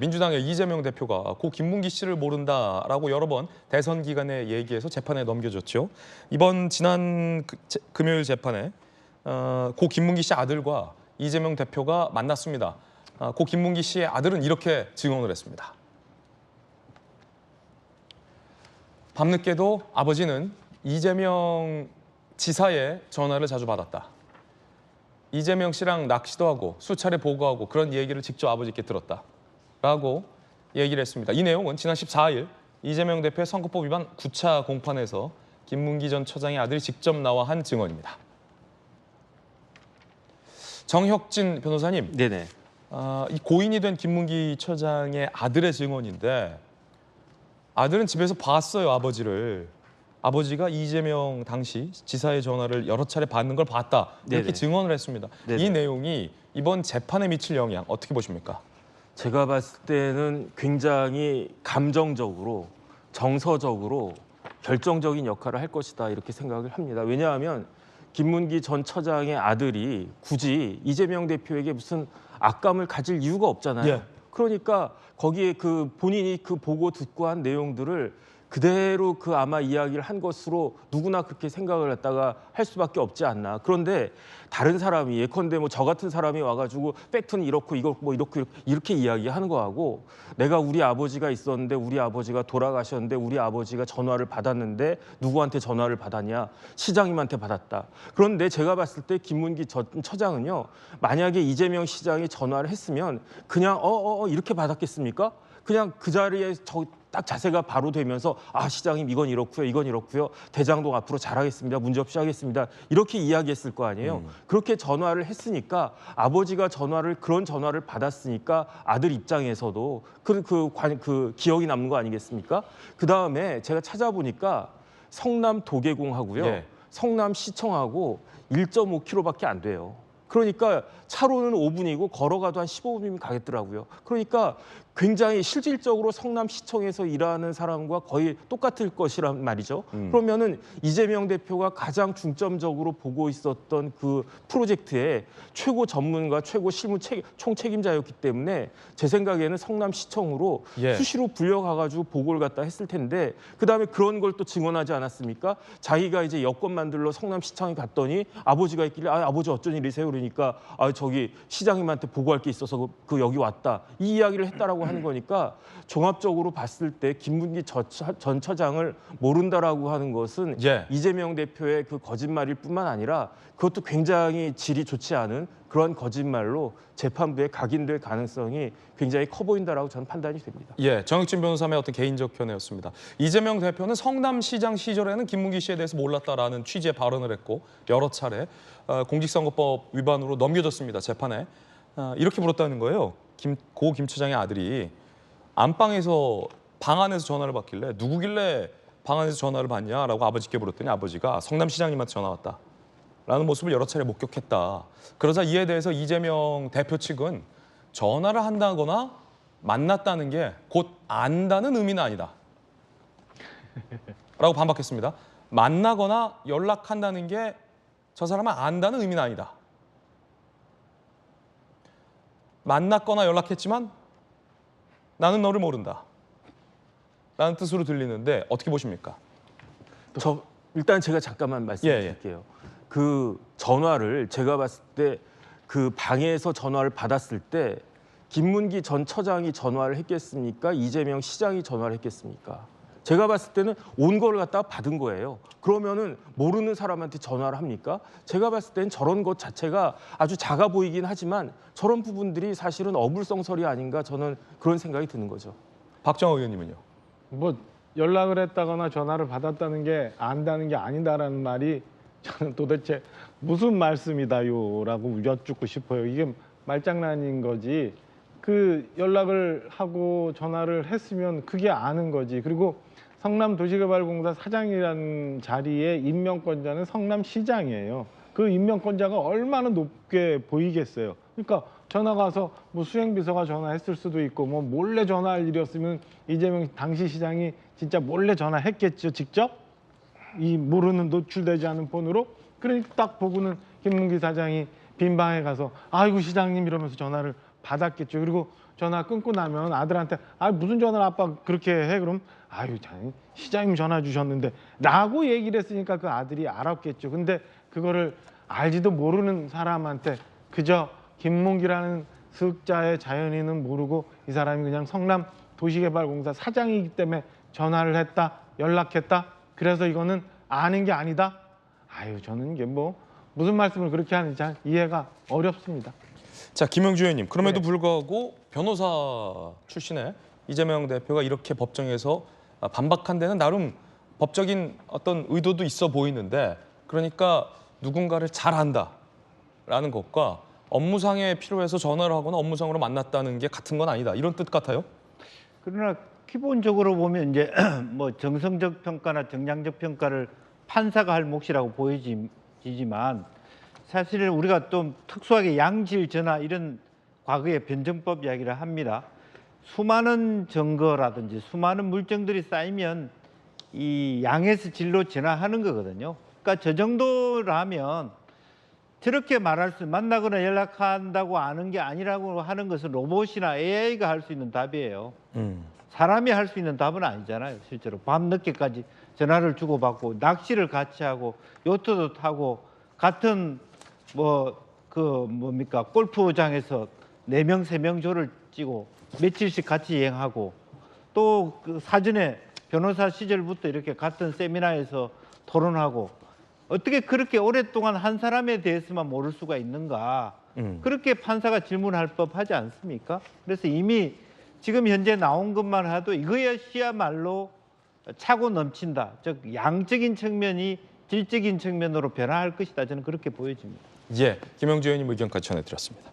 민주당의 이재명 대표가 고 김문기 씨를 모른다라고 여러 번 대선 기간에 얘기해서 재판에 넘겨졌죠. 이번 지난 금요일 재판에 고 김문기 씨 아들과 이재명 대표가 만났습니다. 고 김문기 씨의 아들은 이렇게 증언을 했습니다. 밤늦게도 아버지는 이재명 지사의 전화를 자주 받았다. 이재명 씨랑 낚시도 하고 수차례 보고하고 그런 얘기를 직접 아버지께 들었다라고 얘기를 했습니다. 이 내용은 지난 14일 이재명 대표의 선거법 위반 9차 공판에서 김문기 전 처장의 아들이 직접 나와 한 증언입니다. 정혁진 변호사님, 네네. 이 고인이 된 김문기 처장의 아들의 증언인데 아들은 집에서 봤어요, 아버지를. 아버지가 이재명 당시 지사의 전화를 여러 차례 받는 걸 봤다. 이렇게 네네. 증언을 했습니다. 네네. 이 내용이 이번 재판에 미칠 영향 어떻게 보십니까? 제가 봤을 때는 굉장히 감정적으로, 정서적으로 결정적인 역할을 할 것이다 이렇게 생각을 합니다. 왜냐하면 김문기 전 처장의 아들이 굳이 이재명 대표에게 무슨 악감을 가질 이유가 없잖아요. 예. 그러니까 거기에 그 본인이 그 보고 듣고 한 내용들을 그대로 그 아마 이야기를 한 것으로 누구나 그렇게 생각을 했다가 할 수밖에 없지 않나. 그런데 다른 사람이 예컨대 뭐 저 같은 사람이 와가지고 팩트는 이렇고 이거 뭐 이렇게 이야기하는 거하고 내가 우리 아버지가 있었는데 우리 아버지가 돌아가셨는데 우리 아버지가 전화를 받았는데 누구한테 전화를 받았냐? 시장님한테 받았다. 그런데 제가 봤을 때 김문기 전 처장은요. 만약에 이재명 시장이 전화를 했으면 그냥 이렇게 받았겠습니까? 그냥 그 자리에 딱 자세가 바로 되면서 아 시장님 이건 이렇고요 대장동 앞으로 잘하겠습니다 문제없이 하겠습니다 이렇게 이야기했을 거 아니에요. 그렇게 전화를 했으니까 아버지가 그런 전화를 받았으니까 아들 입장에서도 그 기억이 남는 거 아니겠습니까? 그 다음에 제가 찾아보니까 성남 도계공하고요 예. 성남시청하고 1.5km밖에 안 돼요. 그러니까 차로는 5분이고 걸어가도 한 15분이면 가겠더라고요. 그러니까 굉장히 실질적으로 성남시청에서 일하는 사람과 거의 똑같을 것이란 말이죠. 그러면은 이재명 대표가 가장 중점적으로 보고 있었던 그 프로젝트의 최고 전문가, 최고 실무 총책임자였기 때문에 제 생각에는 성남시청으로 예. 수시로 불려가가지고 보고를 갖다 했을 텐데 그다음에 그런 걸 또 증언하지 않았습니까? 자기가 이제 여권 만들러 성남시청에 갔더니 아버지가 있길래 아버지 어쩐 일이세요? 그러니까 저기 시장님한테 보고할 게 있어서 그 여기 왔다. 이 이야기를 했다라고 하는 거니까 종합적으로 봤을 때 김문기 전 처장을 모른다라고 하는 것은 예. 이재명 대표의 그 거짓말일 뿐만 아니라 그것도 굉장히 질이 좋지 않은 그런 거짓말로 재판부에 각인될 가능성이 굉장히 커 보인다라고 저는 판단이 됩니다. 예, 정혁진 변호사의 어떤 개인적 견해였습니다. 이재명 대표는 성남시장 시절에는 김문기 씨에 대해서 몰랐다라는 취지의 발언을 했고 여러 차례 공직선거법 위반으로 넘겨졌습니다. 재판에. 이렇게 물었다는 거예요. 고 김 처장의 아들이 안방에서 방 안에서 전화를 받길래 누구길래 방 안에서 전화를 받냐라고 아버지께 물었더니 아버지가 성남시장님한테 전화 왔다. 라는 모습을 여러 차례 목격했다. 그러자 이에 대해서 이재명 대표 측은 전화를 한다거나 만났다는 게 곧 안다는 의미는 아니다. 라고 반박했습니다. 만나거나 연락한다는 게 저 사람은 안다는 의미는 아니다. 만났거나 연락했지만 나는 너를 모른다. 라는 뜻으로 들리는데 어떻게 보십니까? 일단 제가 잠깐만 말씀드릴게요. 그 전화를 제가 봤을 때 그 방에서 전화를 받았을 때 김문기 전 처장이 전화를 했겠습니까? 이재명 시장이 전화를 했겠습니까? 제가 봤을 때는 온 거를 갖다가 받은 거예요. 그러면은 모르는 사람한테 전화를 합니까? 제가 봤을 때는 저런 것 자체가 아주 작아 보이긴 하지만 저런 부분들이 사실은 어불성설이 아닌가 저는 그런 생각이 드는 거죠. 박정호 의원님은요? 뭐 연락을 했다거나 전화를 받았다는 게 안다는 게 아니다라는 말이 저는 도대체 무슨 말씀이다요라고 여쭙고 싶어요. 이게 말장난인 거지. 그 연락을 하고 전화를 했으면 그게 아는 거지. 그리고 성남도시개발공사 사장이라는 자리에 임명권자는 성남시장이에요. 그 임명권자가 얼마나 높게 보이겠어요. 그러니까 전화가 와서 뭐 수행비서가 전화했을 수도 있고 뭐 몰래 전화할 일이었으면 이재명 당시 시장이 진짜 몰래 전화했겠죠. 직접 이 모르는 노출되지 않은 폰으로. 그러니까 딱 보고는 김문기 사장이 빈 방에 가서 아이고 시장님 이러면서 전화를 받았겠죠. 그리고 전화 끊고 나면 아들한테 아 무슨 전화를 아빠 그렇게 해 그럼 아유 시장님 전화 주셨는데 라고 얘기를 했으니까 그 아들이 알았겠죠. 근데 그거를 알지도 모르는 사람한테 그저 김문기라는 슥자의 자연인은 모르고 이 사람이 그냥 성남 도시개발공사 사장이기 때문에 전화를 했다, 연락했다. 그래서 이거는 아는 게 아니다. 아유 저는 이게 뭐 무슨 말씀을 그렇게 하는지 잘 이해가 어렵습니다. 자, 김영주 의원님, 그럼에도 불구하고 변호사 출신의 이재명 대표가 이렇게 법정에서 반박한 데는 나름 법적인 어떤 의도도 있어 보이는데, 그러니까 누군가를 잘 안다라는 것과 업무상에 필요해서 전화를 하거나 업무상으로 만났다는 게 같은 건 아니다, 이런 뜻 같아요? 그러나 기본적으로 보면 이제 뭐 정성적 평가나 정량적 평가를 판사가 할 몫이라고 보여지지만 사실은 우리가 좀 특수하게 양질 전화 이런 과거의 변정법 이야기를 합니다. 수많은 증거라든지 수많은 물증들이 쌓이면 이 양에서 질로 전환하는 거거든요. 그러니까 저 정도라면 저렇게 말할 수 만나거나 연락한다고 아는 게 아니라고 하는 것은 로봇이나 AI가 할 수 있는 답이에요. 사람이 할 수 있는 답은 아니잖아요. 실제로 밤 늦게까지 전화를 주고받고 낚시를 같이 하고 요트도 타고 같은 골프장에서 4명, 3명 조를 찌고 며칠씩 같이 여행하고 또 그 사전에 변호사 시절부터 이렇게 같은 세미나에서 토론하고 어떻게 그렇게 오랫동안 한 사람에 대해서만 모를 수가 있는가. 그렇게 판사가 질문할 법하지 않습니까? 그래서 이미 지금 현재 나온 것만 해도 이거야말로 차고 넘친다. 즉 양적인 측면이 질적인 측면으로 변화할 것이다. 저는 그렇게 보여집니다. 예, 김영주 의원님 의견까지 전해드렸습니다.